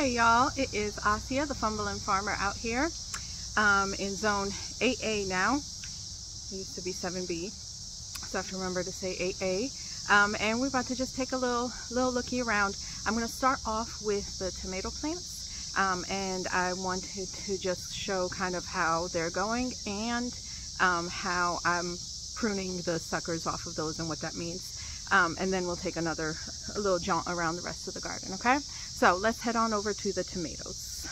Hey y'all, it is Asia, the Fumbling Farmer out here in zone 8A now. It used to be 7B, so I have to remember to say 8A. And we're about to just take a little looky around. I'm going to start off with the tomato plants, and I wanted to just show kind of how they're going and how I'm pruning the suckers off of those and what that means. And then we'll take a little jaunt around the rest of the garden, okay? So let's head on over to the tomatoes.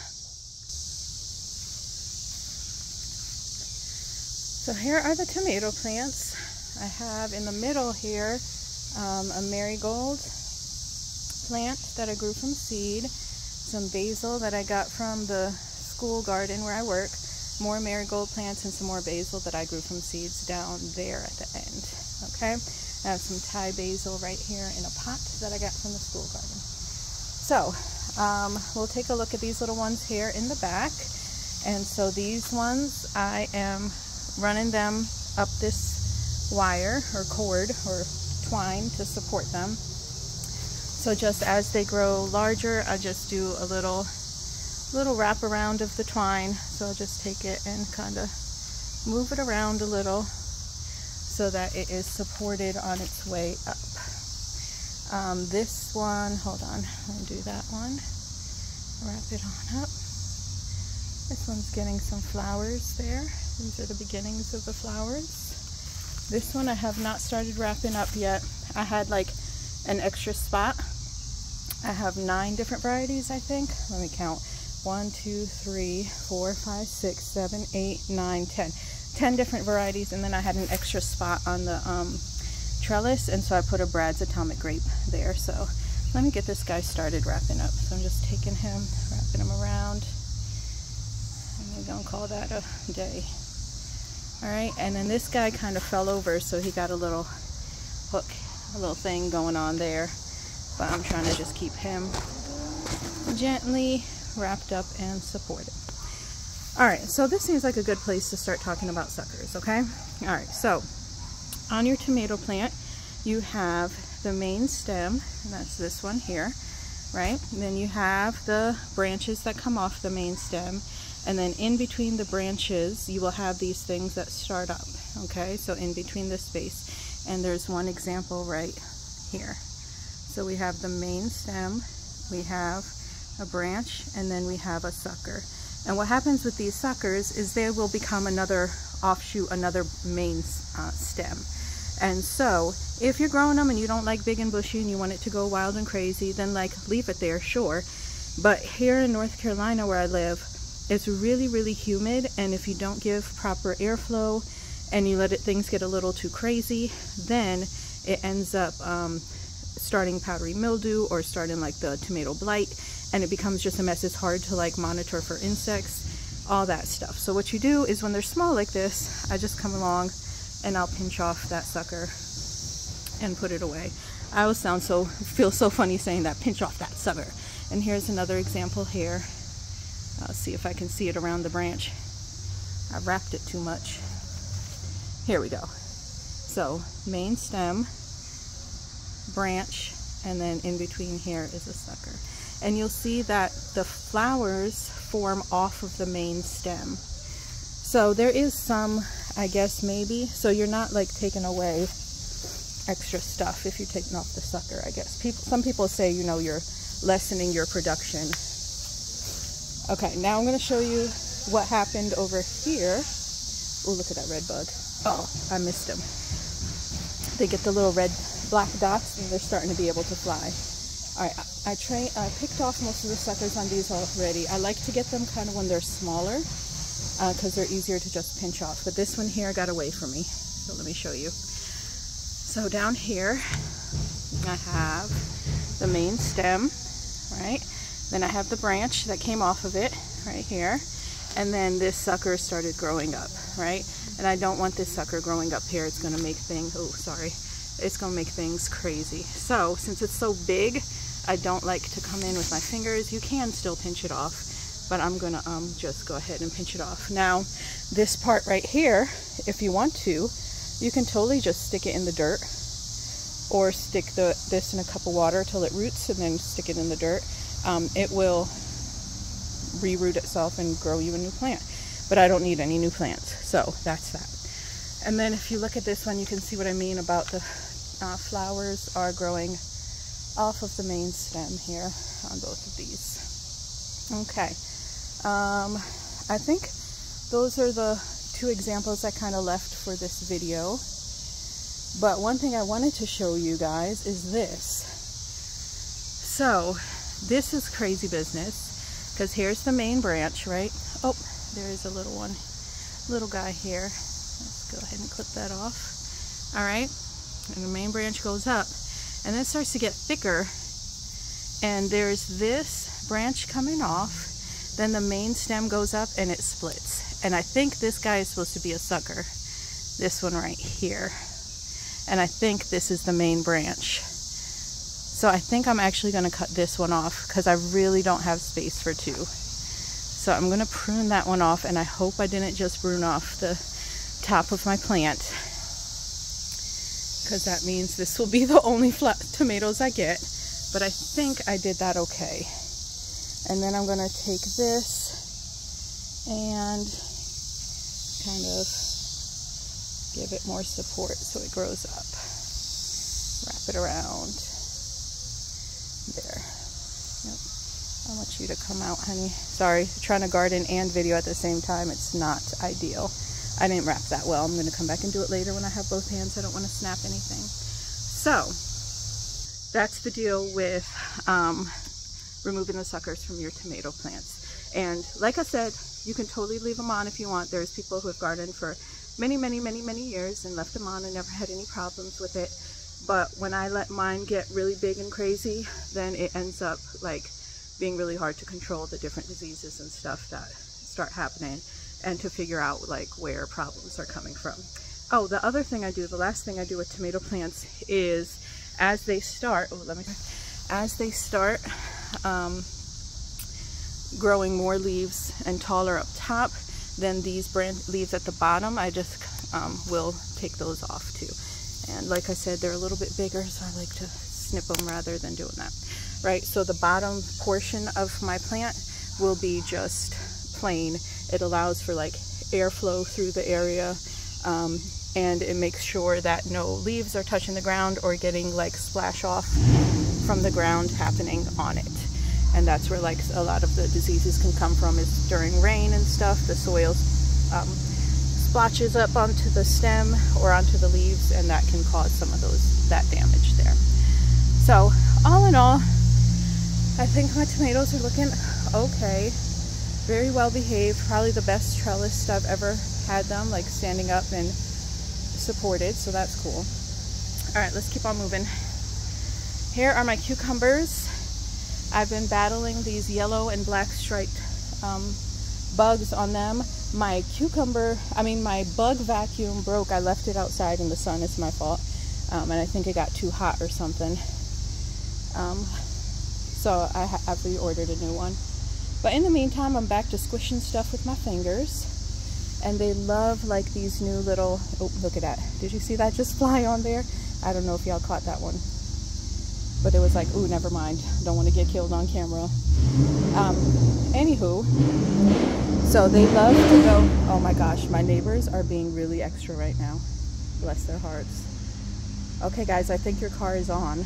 So here are the tomato plants. I have in the middle here a marigold plant that I grew from seed, some basil that I got from the school garden where I work, more marigold plants, and some more basil that I grew from seeds down there at the end, okay? I have some Thai basil right here in a pot that I got from the school garden. So we'll take a look at these little ones here in the back. And so these ones, I am running them up this wire or cord or twine to support them. So just as they grow larger, I just do a little wrap around of the twine. So I'll just take it and kind of move it around a little so that it is supported on its way up. This one, hold on, let me do that one. Wrap it on up. This one's getting some flowers there. These are the beginnings of the flowers. This one I have not started wrapping up yet. I had like an extra spot. I have 9 different varieties, I think. Let me count. 1, 2, 3, 4, 5, 6, 7, 8, 9, 10. 10 different varieties, and then I had an extra spot on the trellis, and so I put a Brad's Atomic Grape there. So let me get this guy started wrapping up. So I'm just taking him, wrapping him around, and we're gonna call that a day. All right, and then this guy kind of fell over, so he got a little hook, a little thing going on there, but I'm trying to just keep him gently wrapped up and supported. All right, so this seems like a good place to start talking about suckers, okay? All right, so on your tomato plant, you have the main stem, and that's this one here, right? And then you have the branches that come off the main stem, and then in between the branches, you will have these things that start up, okay? So in between the space, and there's one example right here. So we have the main stem, we have a branch, and then we have a sucker. And what happens with these suckers is they will become another offshoot, another main stem. And so if you're growing them and you don't like big and bushy and you want it to go wild and crazy, then like leave it there, sure. But here in North Carolina where I live, it's really, really humid, and if you don't give proper airflow and you let things get a little too crazy, then it ends up starting powdery mildew or starting like the tomato blight, and it becomes just a mess. It's hard to like monitor for insects, all that stuff. So what you do is when they're small like this, I just come along and I'll pinch off that sucker and put it away. I always feel so funny saying that, pinch off that sucker. And here's another example here. I'll see if I can see it around the branch. I wrapped it too much. Here we go. So main stem, branch, and then in between here is a sucker. And you'll see that the flowers form off of the main stem. So there is some, I guess, maybe. So you're not like taking away extra stuff if you're taking off the sucker, I guess. Some people say, you know, you're lessening your production. Okay, now I'm going to show you what happened over here. Oh, look at that red bug. Oh, I missed him. They get the little black dots, and they're starting to be able to fly. All right, I picked off most of the suckers on these already. I like to get them kind of when they're smaller because they're easier to just pinch off. But this one here got away from me, so let me show you. So down here, I have the main stem, right? Then I have the branch that came off of it right here. And then this sucker started growing up, right? And I don't want this sucker growing up here. It's going to make things, oh, sorry. It's going to make things crazy. So since it's so big, I don't like to come in with my fingers. You can still pinch it off, but I'm going to just go ahead and pinch it off. Now, this part right here, if you want to, you can totally just stick it in the dirt, or stick this in a cup of water till it roots and then stick it in the dirt. It will reroot itself and grow you a new plant. But I don't need any new plants, so that's that. And then if you look at this one, you can see what I mean about the flowers are growing off of the main stem here on both of these. Okay, I think those are the two examples I kind of left for this video. But one thing I wanted to show you guys is this. So this is crazy business, because here's the main branch, right? Oh, there is a little guy here. Let's go ahead and clip that off. All right, and the main branch goes up, and then it starts to get thicker, and there's this branch coming off, then the main stem goes up and it splits. And I think this guy is supposed to be a sucker, this one right here. And I think this is the main branch. So I think I'm actually going to cut this one off, because I really don't have space for two. So I'm going to prune that one off, and I hope I didn't just prune off the top of my plant, because that means this will be the only flat tomatoes I get. But I think I did that okay. And then I'm going to take this and kind of give it more support so it grows up. Wrap it around. There. Yep. I want you to come out, honey. Sorry, trying to garden and video at the same time. It's not ideal. I didn't wrap that well. I'm going to come back and do it later when I have both hands. I don't want to snap anything. So that's the deal with removing the suckers from your tomato plants. And like I said, you can totally leave them on if you want. There's people who have gardened for many years and left them on and never had any problems with it. But when I let mine get really big and crazy, then it ends up like being really hard to control the different diseases and stuff that start happening, and to figure out like where problems are coming from. Oh, the other thing I do, the last thing I do with tomato plants is as they start, growing more leaves and taller up top, then these leaves at the bottom, I just will take those off too. And like I said, they're a little bit bigger, so I like to snip them rather than doing that. Right, so the bottom portion of my plant will be just plain. It allows for like airflow through the area, and it makes sure that no leaves are touching the ground or getting like splash off from the ground happening on it. And that's where like a lot of the diseases can come from, is during rain and stuff, the soil splotches up onto the stem or onto the leaves, and that can cause some of that damage there. So all in all, I think my tomatoes are looking okay, very well behaved, probably the best trellised I've ever had them, like standing up and supported, so that's cool. All right, let's keep on moving. Here are my cucumbers. I've been battling these yellow and black striped bugs on them. My bug vacuum broke. I left it outside in the sun. It's my fault. And I think it got too hot or something. So I've reordered a new one. But in the meantime, I'm back to squishing stuff with my fingers. And they love like these new little, oh, look at that. Did you see that just fly on there? I don't know if y'all caught that one. But it was like, ooh, never mind. Don't want to get killed on camera. Anywho, so they love to go, oh my gosh, my neighbors are being really extra right now. Bless their hearts. Okay guys, I think your car is on.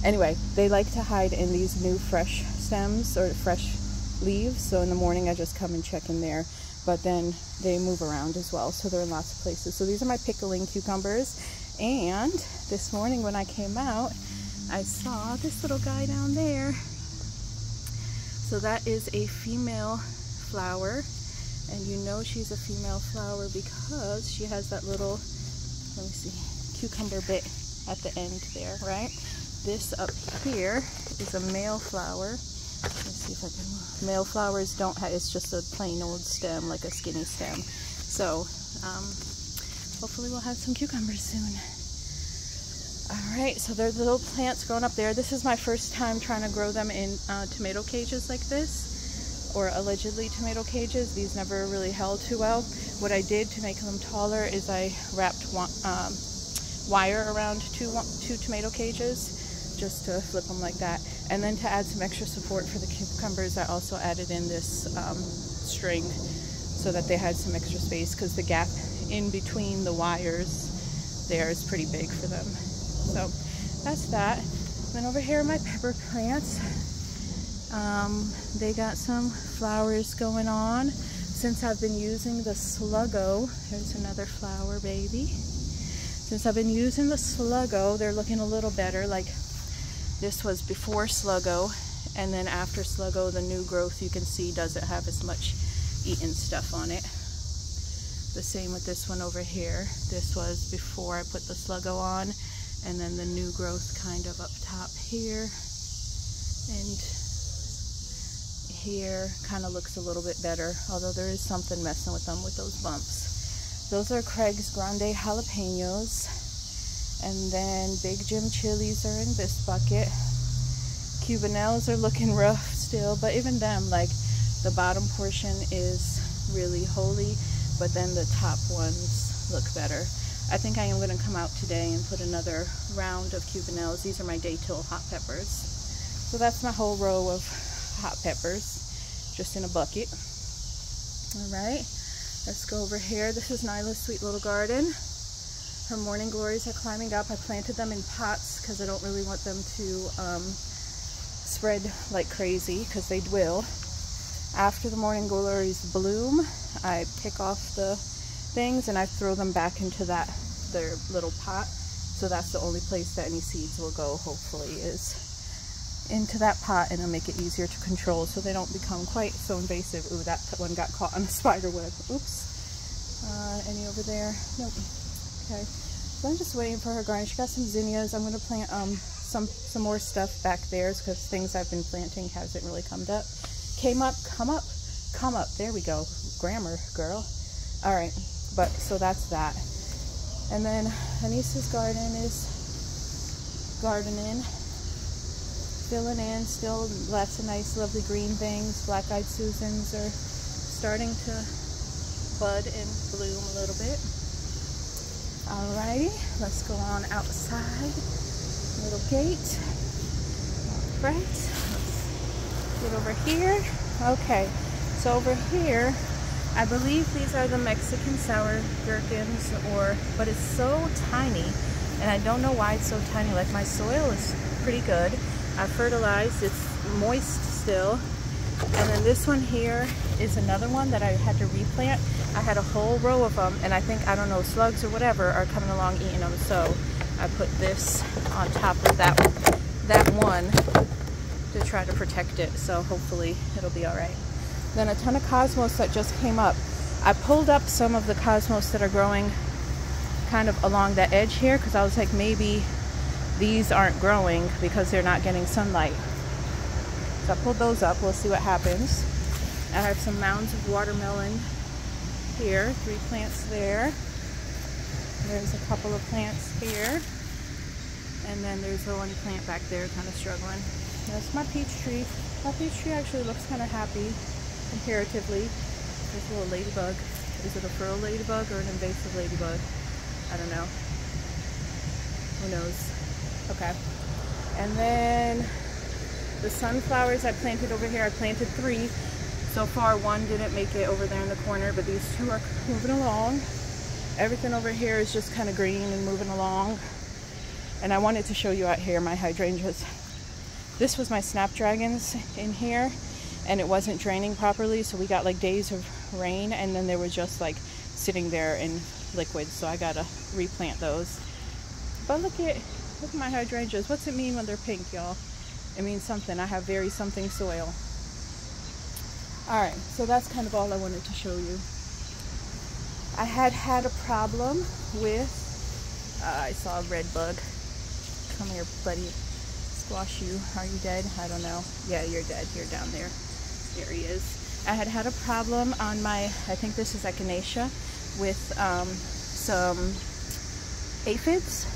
Anyway, they like to hide in these new fresh stems or fresh leaves. So in the morning I just come and check in there. But then they move around as well, so they're in lots of places. So these are my pickling cucumbers. And this morning when I came out, I saw this little guy down there. So that is a female flower. And you know she's a female flower because she has that little, let me see, cucumber bit at the end there, right? This up here is a male flower. Let's see if I can move. Male flowers don't have, it's just a plain old stem, like a skinny stem. So hopefully we'll have some cucumbers soon. Alright, so there's little plants growing up there. This is my first time trying to grow them in tomato cages like this, or allegedly tomato cages. These never really held too well. What I did to make them taller is I wrapped wire around two tomato cages, just to flip them like that. And then to add some extra support for the cucumbers, I also added in this string so that they had some extra space, because the gap in between the wires there is pretty big for them. So that's that. Then over here are my pepper plants. They got some flowers going on. Since I've been using the Sluggo, there's another flower baby. Since I've been using the Sluggo, they're looking a little better. Like this was before Sluggo, and then after Sluggo, the new growth you can see doesn't have as much eaten stuff on it. The same with this one over here. This was before I put the Sluggo on, and then the new growth kind of up top here and here kind of looks a little bit better, although there is something messing with them with those bumps. Those are Craig's Grande jalapenos, and then Big Jim chilies are in this bucket. Cubanelles are looking rough still, but even them, like the bottom portion is really holy, but then the top ones look better. I think I am going to come out today and put another round of Cubanelles. These are my Daytil hot peppers. So that's my whole row of hot peppers, just in a bucket. Alright, let's go over here. This is Nyla's sweet little garden. Her morning glories are climbing up. I planted them in pots because I don't really want them to spread like crazy, because they will. After the morning glories bloom, I pick off the things and I throw them back into their little pot. So that's the only place that any seeds will go, hopefully, is into that pot, and it'll make it easier to control so they don't become quite so invasive. Ooh, that one got caught on the spider web. Oops. Any over there? Nope. Okay. So I'm just waiting for her garden. She got some zinnias. I'm going to plant some more stuff back there, because things I've been planting hasn't really come up. Come up. There we go. Grammar, girl. All right. But so that's that. And then Anissa's garden is gardening, filling in, still lots of nice lovely green things. Black-eyed Susans are starting to bud and bloom a little bit. Alrighty, let's go on outside. Little gate. Alright, let's get over here. Okay, so over here, I believe these are the Mexican sour gherkins, but it's so tiny, and I don't know why it's so tiny. Like, my soil is pretty good. I fertilized, it's moist still. And then this one here is another one that I had to replant. I had a whole row of them, and I think, I don't know, slugs or whatever are coming along eating them. So I put this on top of that one to try to protect it. So hopefully it'll be all right. Then a ton of cosmos that just came up. I pulled up some of the cosmos that are growing kind of along the edge here, because I was like, maybe these aren't growing because they're not getting sunlight. So I pulled those up. We'll see what happens. I have some mounds of watermelon here. 3 plants there. There's a couple of plants here. And then there's the one plant back there kind of struggling. That's my peach tree. My peach tree actually looks kind of happy comparatively. There's a little ladybug. Is it a furrow ladybug or an invasive ladybug? I don't know. Who knows? Okay. And then the sunflowers I planted over here, I planted 3. So far 1 didn't make it over there in the corner, but these 2 are moving along. Everything over here is just kind of green and moving along. And I wanted to show you out here my hydrangeas. This was my snapdragons in here, and it wasn't draining properly, so we got like days of rain, and then they were just like sitting there in liquid, so I gotta replant those. But look at my hydrangeas. What's it mean when they're pink, y'all? It means something. I have very something soil. Alright, so that's kind of all I wanted to show you. I had a problem with, I saw a red bug. Come here, buddy. Squash you. Are you dead? I don't know. Yeah, you're dead. You're down there. There he is. I had a problem on my, I think this is echinacea, with some aphids.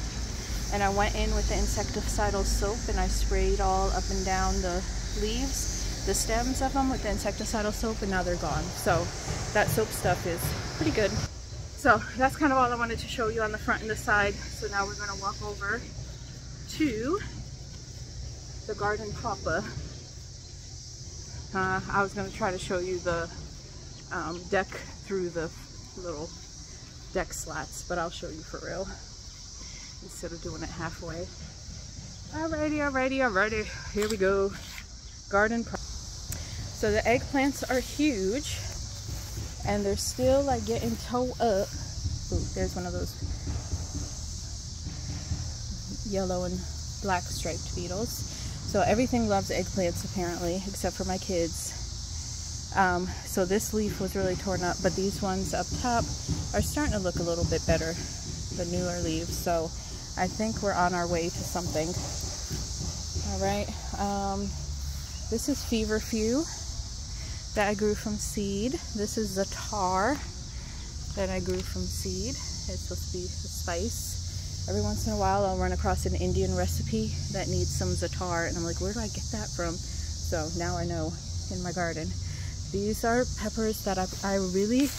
And I went in with the insecticidal soap and I sprayed all up and down the leaves, the stems of them with the insecticidal soap, and now they're gone. So that soap stuff is pretty good. So that's kind of all I wanted to show you on the front and the side. So now we're going to walk over to the garden proper. I was going to try to show you the deck through the little deck slats, but I'll show you for real instead of doing it halfway. Alrighty, here we go. Garden proper. So the eggplants are huge, and they're still like getting toe up. Ooh, there's one of those yellow and black striped beetles. So everything loves eggplants apparently, except for my kids. So this leaf was really torn up, but these ones up top are starting to look a little bit better, the newer leaves. So I think we're on our way to something. All right, this is feverfew that I grew from seed. This is zatar that I grew from seed. It's supposed to be a spice. Every once in a while I'll run across an Indian recipe that needs some zatar, and I'm like, where do I get that from? So now I know, in my garden. These are peppers that I really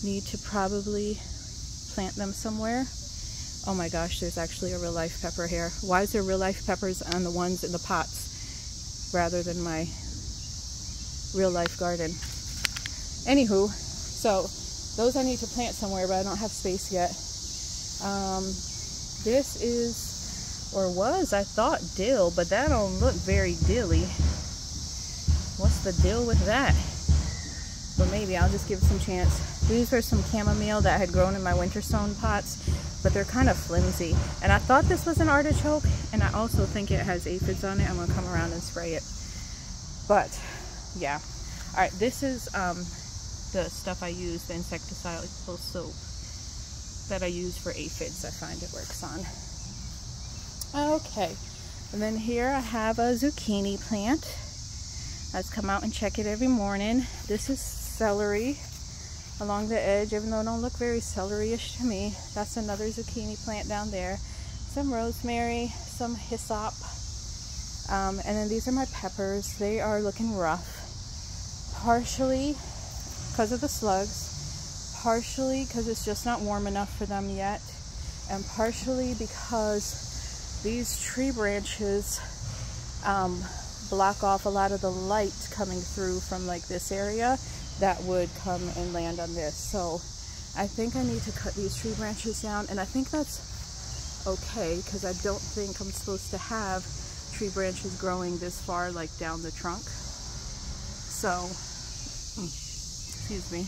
need to probably plant them somewhere. Oh my gosh, there's actually a real life pepper here. Why is there real life peppers on the ones in the pots rather than my real life garden? Anywho, so those I need to plant somewhere, but I don't have space yet. This is, or was, I thought dill, but that don't look very dilly. What's the deal with that? But maybe I'll just give it some chance. These are some chamomile that had grown in my winter stone pots, but they're kind of flimsy. And I thought this was an artichoke, and I also think it has aphids on it. I'm gonna come around and spray it. But yeah. All right, this is the stuff I use, the insecticidal soap that I use for aphids. I find it works on. Okay, and then here I have a zucchini plant. I just come out and check it every morning. This is celery along the edge, even though it don't look very celery-ish to me. That's another zucchini plant down there. Some rosemary, some hyssop, and then these are my peppers. They are looking rough. Partially because of the slugs, partially because it's just not warm enough for them yet, and partially because these tree branches block off a lot of the light coming through from like this area that would come and land on this. So I think I need to cut these tree branches down, and I think that's okay because I don't think I'm supposed to have tree branches growing this far like down the trunk. So excuse me,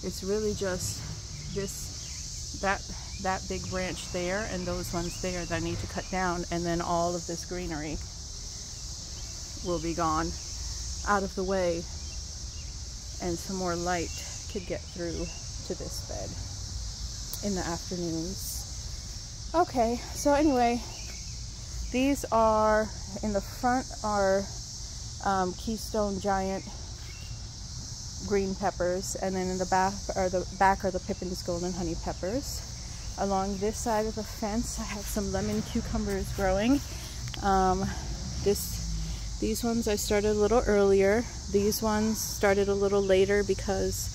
it's really just this, that big branch there and those ones there that I need to cut down, and then all of this greenery will be gone out of the way, and some more light could get through to this bed in the afternoons. Okay, so anyway, these are in the front are Keystone Giant green peppers, and then in the back are the Pippin's Golden Honey peppers. Along this side of the fence I have some lemon cucumbers growing. These ones I started a little earlier. These ones started a little later because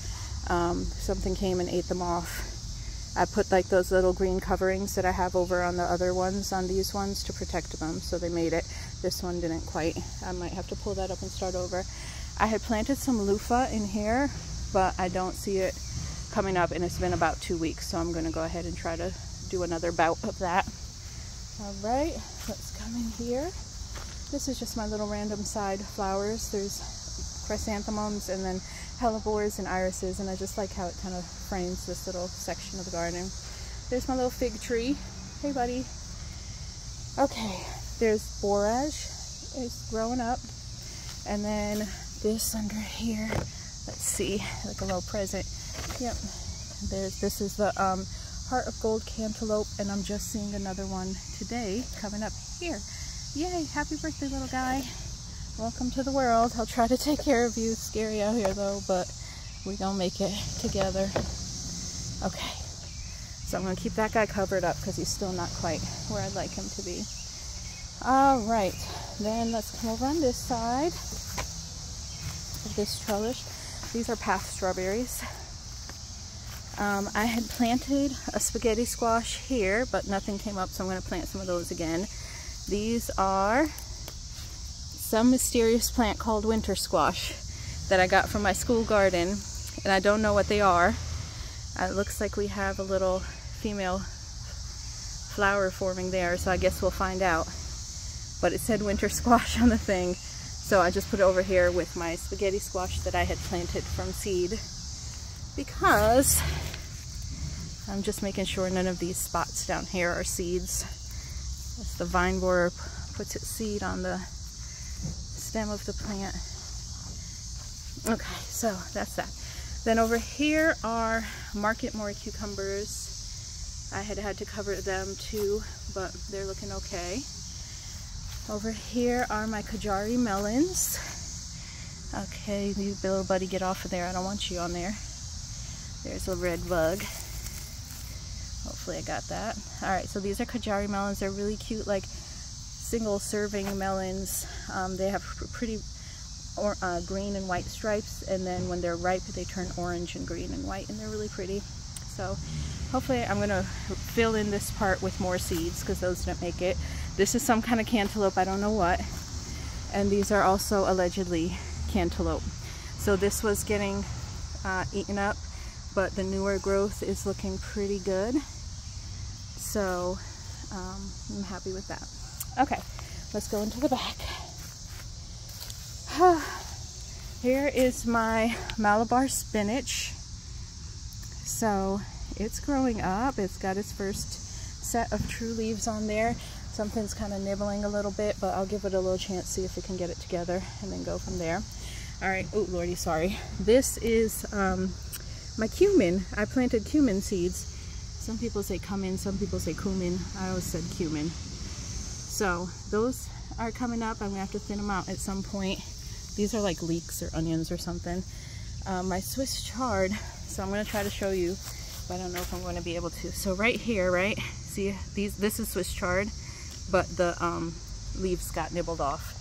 something came and ate them off. I put like those little green coverings that I have over on the other ones on these ones to protect them, so they made it. This one didn't quite. I might have to pull that up and start over. I had planted some loofah in here, but I don't see it coming up, and it's been about 2 weeks, so I'm going to go ahead and try to do another bout of that. All right, let's come in here. This is just my little random side flowers. There's chrysanthemums and then hellebores and irises, and I just like how it kind of frames this little section of the garden. There's my little fig tree. Hey, buddy. Okay, there's borage. It's growing up. And then this under here, let's see, like a little present. Yep, this is the heart of gold cantaloupe, and I'm just seeing another one today coming up here. Yay, happy birthday, little guy. Welcome to the world. I'll try to take care of you. It's scary out here though, but we're gonna make it together. Okay, so I'm gonna keep that guy covered up because he's still not quite where I'd like him to be. All right, then let's come over on this side of this trellis. These are past strawberries. I had planted a spaghetti squash here, but nothing came up, so I'm going to plant some of those again. These are some mysterious plant called winter squash that I got from my school garden, and I don't know what they are. It looks like we have a little female flower forming there, so I guess we'll find out. But it said winter squash on the thing, so I just put it over here with my spaghetti squash that I had planted from seed, because I'm just making sure none of these spots down here are seeds. As the vine borer puts its seed on the stem of the plant. Okay, so that's that. Then over here are Market More cucumbers. I had to cover them too, but they're looking okay. Over here are my Kajari melons. Okay, you little buddy, get off of there. I don't want you on there. There's a red bug. Hopefully I got that. Alright, so these are Kajari melons. They're really cute, like single serving melons. They have pretty green and white stripes, and then when they're ripe they turn orange and green and white, and they're really pretty. So hopefully I'm going to fill in this part with more seeds, because those didn't make it. This is some kind of cantaloupe, I don't know what. And these are also allegedly cantaloupe. So this was getting eaten up, but the newer growth is looking pretty good. So I'm happy with that. Okay, let's go into the back. Here is my Malabar spinach. So it's growing up. It's got its first set of true leaves on there. Something's kind of nibbling a little bit, but I'll give it a little chance, see if we can get it together, and then go from there. All right. Oh, Lordy, sorry. This is my cumin. I planted cumin seeds. Some people say cumin, some people say cumin. I always said cumin. So those are coming up. I'm gonna have to thin them out at some point. These are like leeks or onions or something. My Swiss chard, so I'm gonna try to show you, but I don't know if I'm going to be able to. So right here, right? See, this is Swiss chard, but the leaves got nibbled off.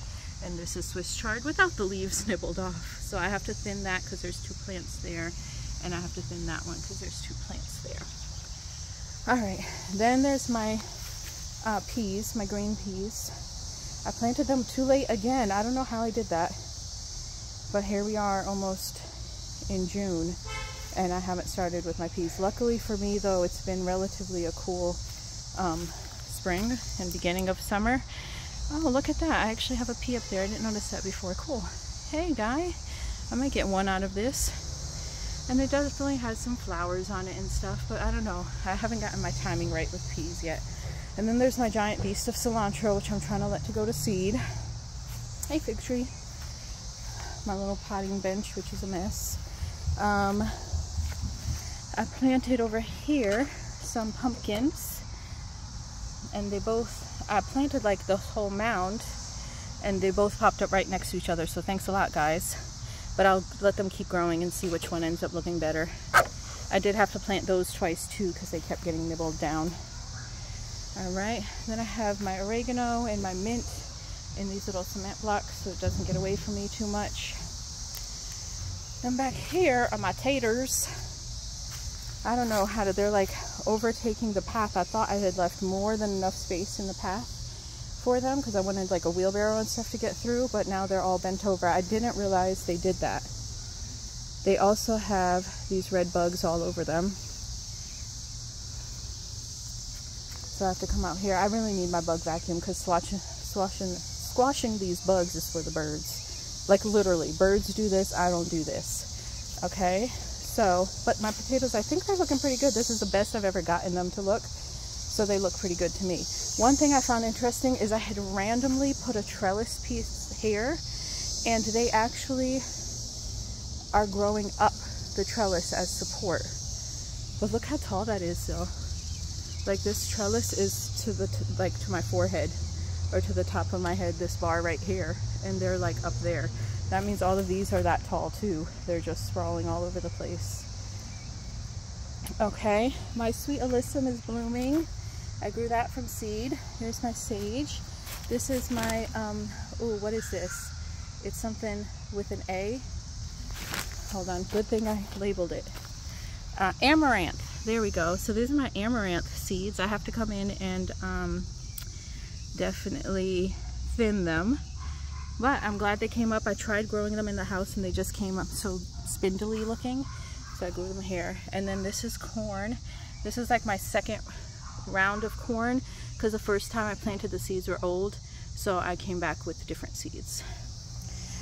And this is Swiss chard without the leaves nibbled off. So I have to thin that because there's 2 plants there, and I have to thin that one because there's 2 plants there. All right, then there's my peas, my green peas. I planted them too late again. I don't know how I did that, but here we are almost in June, and I haven't started with my peas. Luckily for me, though, it's been relatively a cool spring and beginning of summer. Oh, look at that. I actually have a pea up there. I didn't notice that before. Cool. Hey, guy. I might get one out of this. And it definitely has some flowers on it and stuff, but I don't know. I haven't gotten my timing right with peas yet. And then there's my giant beast of cilantro, which I'm trying to let to go to seed. Hey, fig tree. My little potting bench, which is a mess. I planted over here some pumpkins, and they both, I planted like the whole mound, and they both popped up right next to each other, so thanks a lot, guys. But I'll let them keep growing and see which one ends up looking better. I did have to plant those twice too, because they kept getting nibbled down. All right, then I have my oregano and my mint in these little cement blocks so it doesn't get away from me too much. Then back here are my taters. I don't know how to, they're like overtaking the path. I thought I had left more than enough space in the path for them because I wanted like a wheelbarrow and stuff to get through, but now they're all bent over. I didn't realize they did that. They also have these red bugs all over them. So I have to come out here. I really need my bug vacuum because squashing these bugs is for the birds. Like literally, birds do this, I don't do this. Okay, so, but my potatoes, I think they're looking pretty good. This is the best I've ever gotten them to look. So they look pretty good to me. One thing I found interesting is I had randomly put a trellis piece here, and they actually are growing up the trellis as support. But look how tall that is though. Like this trellis is to the, like to my forehead, or to the top of my head, this bar right here, and they're like up there. That means all of these are that tall too. They're just sprawling all over the place. Okay, my sweet alyssum is blooming. I grew that from seed. Here's my sage. This is my, ooh, what is this? It's something with an A. Hold on, good thing I labeled it. Amaranth, there we go. So these are my amaranth seeds. I have to come in and definitely thin them. But I'm glad they came up. I tried growing them in the house and they just came up so spindly looking. So I grew them here. And then this is corn. This is like my second round of corn because the first time I planted the seeds were old. So I came back with different seeds.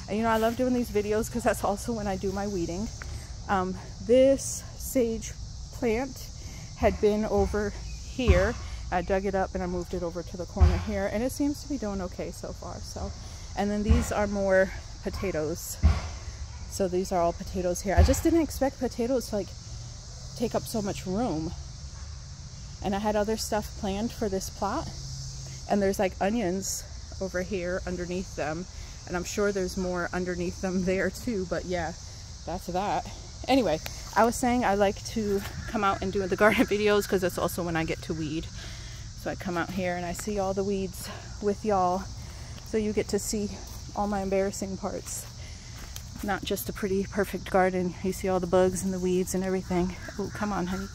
And you know, I love doing these videos because that's also when I do my weeding. This sage plant had been over here. I dug it up and I moved it over to the corner here, and it seems to be doing okay so far. So, and then these are more potatoes. So these are all potatoes here. I just didn't expect potatoes to like take up so much room. And I had other stuff planned for this plot, and there's like onions over here underneath them, and I'm sure there's more underneath them there too, but yeah, that's that. Anyway, I was saying I like to come out and do the garden videos because it's also when I get to weed. So I come out here and I see all the weeds with y'all, so you get to see all my embarrassing parts, not just a pretty perfect garden. You see all the bugs and the weeds and everything. Oh, come on, honey.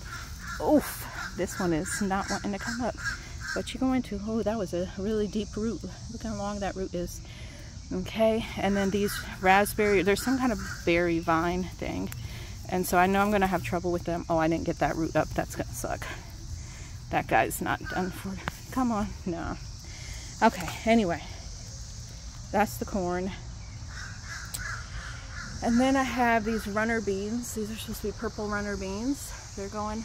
Oof, this one is not wanting to come up. What you going to? Oh, that was a really deep root. Look how long that root is. Okay, and then these raspberry, there's some kind of berry vine thing, and so I know I'm gonna have trouble with them. Oh, I didn't get that root up. That's gonna suck. That guy's not done for. Come on, no. Okay, anyway, that's the corn. And then I have these runner beans. These are supposed to be purple runner beans. They're going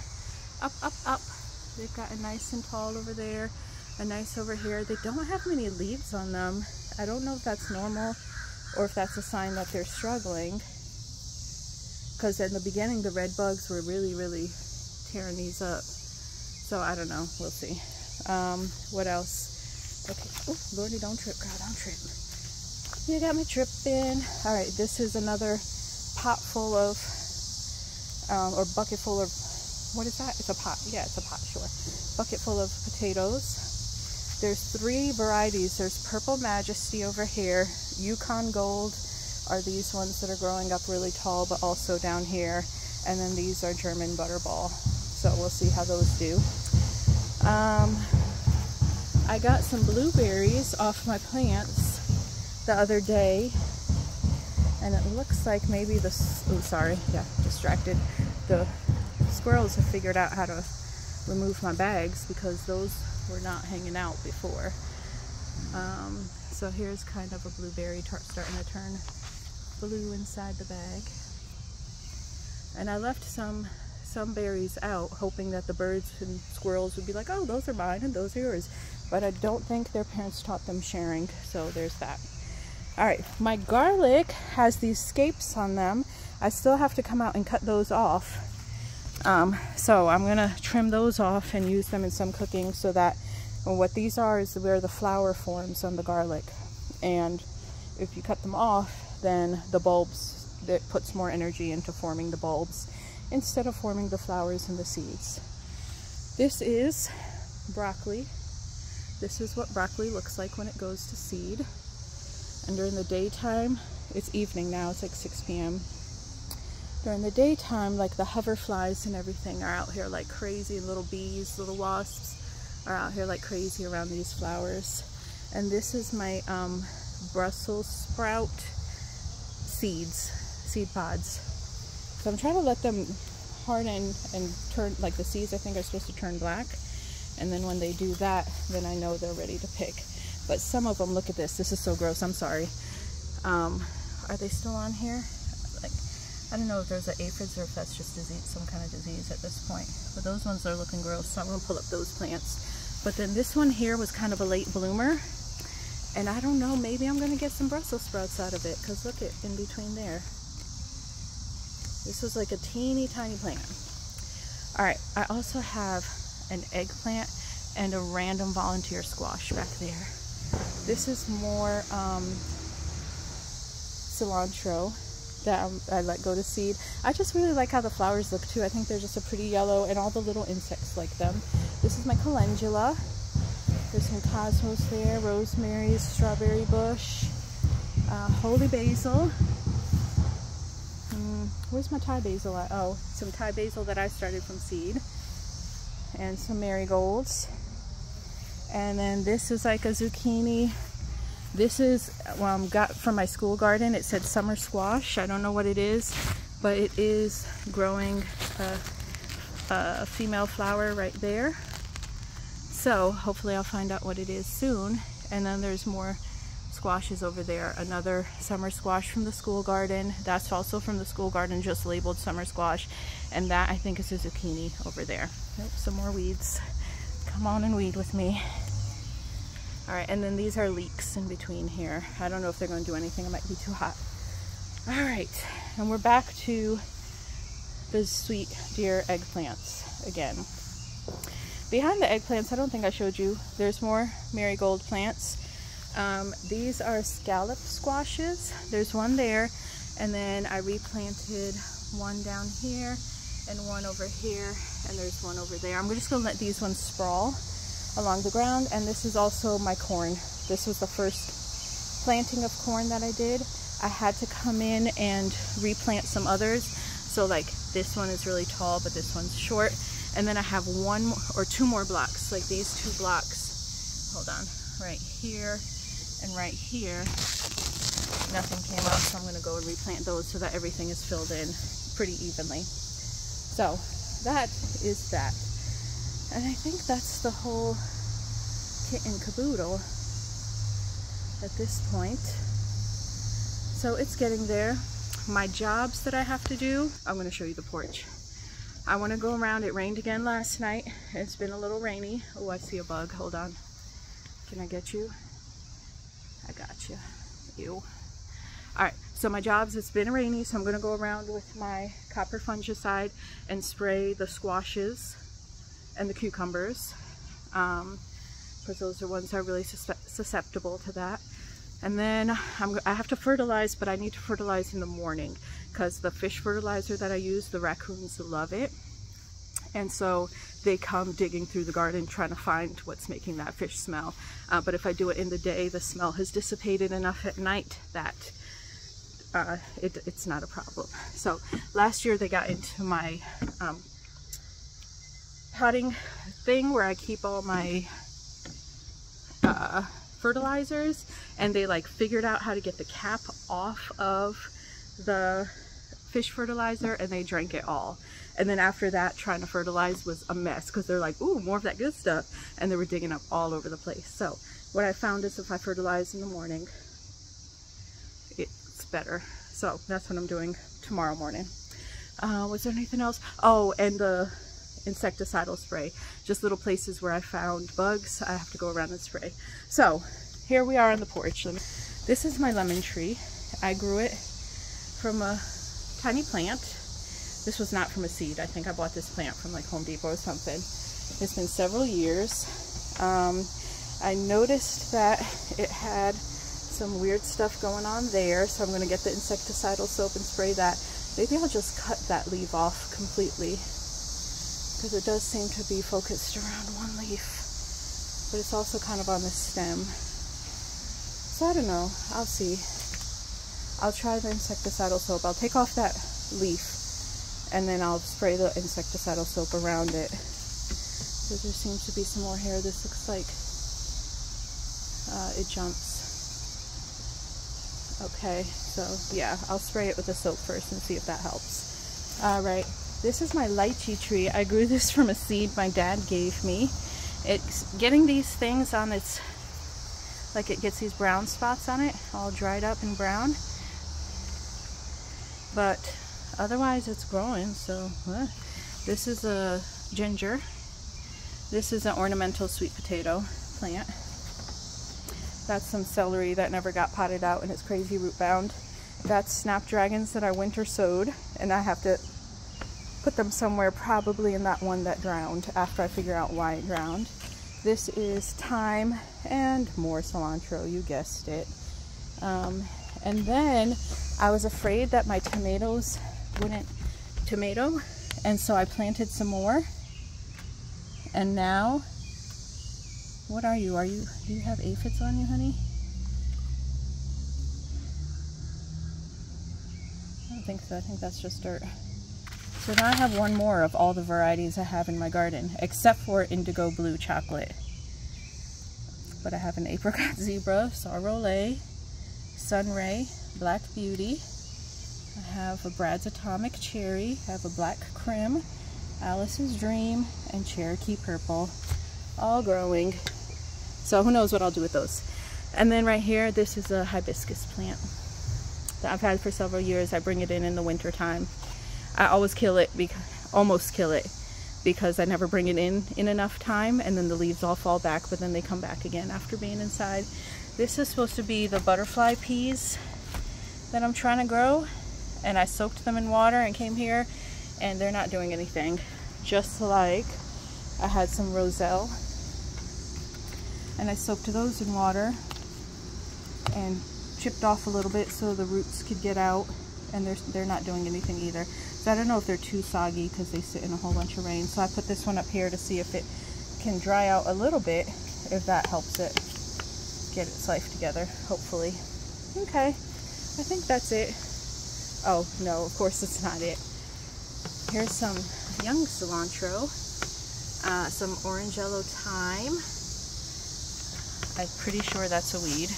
up, up, up. They've got a nice and tall over there, a nice over here. They don't have many leaves on them. I don't know if that's normal or if that's a sign that they're struggling. Because in the beginning, the red bugs were really, really tearing these up. So I don't know. We'll see. What else? Okay. Oh, Lordy, don't trip, girl. Don't trip. You got me tripping. All right. This is another pot full of, or bucket full of, what is that? It's a pot. Yeah, it's a pot, sure. Bucket full of potatoes. There's 3 varieties. There's Purple Majesty over here. Yukon Gold are these ones that are growing up really tall, but also down here. And then these are German Butterball. So we'll see how those do. I got some blueberries off my plants the other day, and it looks like maybe the, oh sorry, yeah, distracted. The squirrels have figured out how to remove my bags because those were not hanging out before. So here's kind of a blueberry starting to turn blue inside the bag. And I left some berries out, hoping that the birds and squirrels would be like, oh, those are mine and those are yours. But I don't think their parents taught them sharing, so there's that. All right, my garlic has these scapes on them. I still have to come out and cut those off. So I'm gonna trim those off and use them in some cooking, so that what these are is where the flower forms on the garlic. And if you cut them off, then the bulbs, that puts more energy into forming the bulbs instead of forming the flowers and the seeds. This is broccoli. This is what broccoli looks like when it goes to seed. And during the daytime, it's evening now, it's like 6 p.m. During the daytime, like the hoverflies and everything are out here like crazy. Little bees, little wasps are out here like crazy around these flowers. And this is my Brussels sprout seeds, seed pods. So I'm trying to let them harden and turn, like the seeds I think are supposed to turn black. And then when they do that, then I know they're ready to pick. But some of them, look at this. This is so gross. I'm sorry. Are they still on here? Like, I don't know if there's an aphids or if that's just disease, some kind of disease at this point. But those ones are looking gross, so I'm going to pull up those plants. But then this one here was kind of a late bloomer. And I don't know, maybe I'm going to get some Brussels sprouts out of it. Because look at in between there. This was like a teeny tiny plant. Alright, I also have an eggplant and a random volunteer squash back there. This is more cilantro that I let go to seed. I just really like how the flowers look too. I think they're just a pretty yellow, and all the little insects like them. This is my calendula. There's some cosmos there, rosemary, strawberry bush, holy basil. Where's my Thai basil at? Oh, some Thai basil that I started from seed. And some marigolds. And then this is like a zucchini This is, got from my school garden. It said summer squash. I don't know what it is, but it is growing a female flower right there. So hopefully I'll find out what it is soon. And then there's more squashes over there. Another summer squash from the school garden. That's also from the school garden, just labeled summer squash. And that I think is a zucchini over there. Nope, some more weeds. Come on and weed with me. All right, and then these are leeks in between here. I don't know if they're going to do anything. It might be too hot. All right, and we're back to the sweet deer eggplants again. Behind the eggplants, I don't think I showed you, there's more marigold plants. These are scallop squashes. There's one there, and then I replanted one down here and one over here, and there's one over there. I'm just gonna let these ones sprawl along the ground. And this is also my corn. This was the first planting of corn that I did. I had to come in and replant some others. So like this one is really tall, but this one's short. And then I have one or two more blocks, like these 2 blocks. Hold on, right here and right here. Nothing came out, so I'm gonna go and replant those so that everything is filled in pretty evenly. So that is that. And I think that's the whole kit and caboodle at this point. So it's getting there. My jobs that I have to do, I'm going to show you the porch. I want to go around. It rained again last night. It's been a little rainy. Oh, I see a bug. Hold on. Can I get you? I got you. Ew. All right. So my jobs, it's been rainy, so I'm going to go around with my copper fungicide and spray the squashes and the cucumbers, because those are ones that are really susceptible to that. And then I have to fertilize, but I need to fertilize in the morning because the fish fertilizer that I use, the raccoons love it. And so they come digging through the garden trying to find what's making that fish smell. But if I do it in the day, the smell has dissipated enough at night that it's not a problem. So last year they got into my potting thing where I keep all my fertilizers, and they like figured out how to get the cap off of the fish fertilizer, and they drank it all. And then after that, trying to fertilize was a mess because they're like, ooh, more of that good stuff, and they were digging up all over the place. So what I found is if I fertilize in the morning, it's better. So that's what I'm doing tomorrow morning. Was there anything else? Oh, and the insecticidal spray. Just little places where I found bugs, I have to go around and spray. So here we are on the porch. This is my lemon tree. I grew it from a tiny plant. This was not from a seed. I think I bought this plant from like Home Depot or something. It's been several years. I noticed that it had some weird stuff going on there, so I'm going to get the insecticidal soap and spray that. Maybe I'll just cut that leaf off completely, because it does seem to be focused around one leaf, but it's also kind of on the stem. So I don't know, I'll see. I'll try the insecticidal soap. I'll take off that leaf and then I'll spray the insecticidal soap around it. So there seems to be some more hair. This looks like it jumps. Okay, so yeah, I'll spray it with the soap first and see if that helps. All right. This is my lychee tree. I grew this from a seed my dad gave me. It's getting these things on its, like it gets these brown spots on it, all dried up and brown. But otherwise it's growing, so this is a ginger. This is an ornamental sweet potato plant. That's some celery that never got potted out and it's crazy root bound. That's snapdragons that I winter sowed, and I have to put them somewhere, probably in that one that drowned after I figure out why it drowned. This is thyme and more cilantro, you guessed it. And then I was afraid that my tomatoes wouldn't tomato, and so I planted some more. And now, what are you? Do you have aphids on you, honey? I don't think so. I think that's just dirt. So now I have one more of all the varieties I have in my garden, except for indigo blue chocolate. But I have an apricot zebra, sorrel, sunray, black beauty. I have a Brad's Atomic Cherry, I have a Black Crim, Alice's Dream, and Cherokee Purple, all growing. So who knows what I'll do with those. And then right here, this is a hibiscus plant that I've had for several years. I bring it in the winter time. I always kill it, almost kill it, because I never bring it in enough time, and then the leaves all fall back, but then they come back again after being inside. This is supposed to be the butterfly peas that I'm trying to grow, and I soaked them in water and came here, and they're not doing anything. Just like I had some roselle, and I soaked those in water and chipped off a little bit so the roots could get out, and they're not doing anything either. So I don't know if they're too soggy because they sit in a whole bunch of rain. So I put this one up here to see if it can dry out a little bit, if that helps it get its life together, hopefully. Okay, I think that's it. Oh no, of course it's not it. Here's some young cilantro, some orange yellow thyme. I'm pretty sure that's a weed.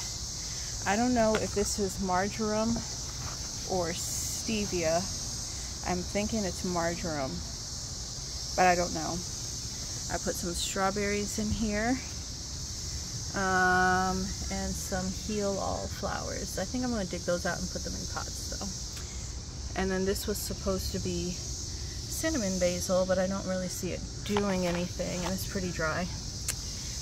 I don't know if this is marjoram or stevia. I'm thinking it's marjoram, but I don't know. I put some strawberries in here, and some heal-all flowers. I think I'm going to dig those out and put them in pots though. And then this was supposed to be cinnamon basil, but I don't really see it doing anything, and it's pretty dry.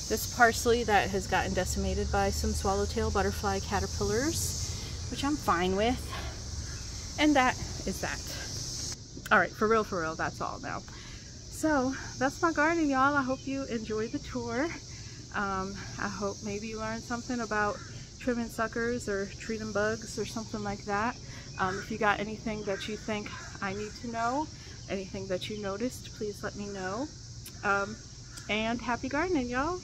This parsley that has gotten decimated by some swallowtail butterfly caterpillars, which I'm fine with. And that is that. All right, for real, that's all now. So that's my garden, y'all. I hope you enjoyed the tour. I hope maybe you learned something about trimming suckers or treating bugs or something like that. If you got anything that you think I need to know, anything that you noticed, please let me know. And happy gardening, y'all.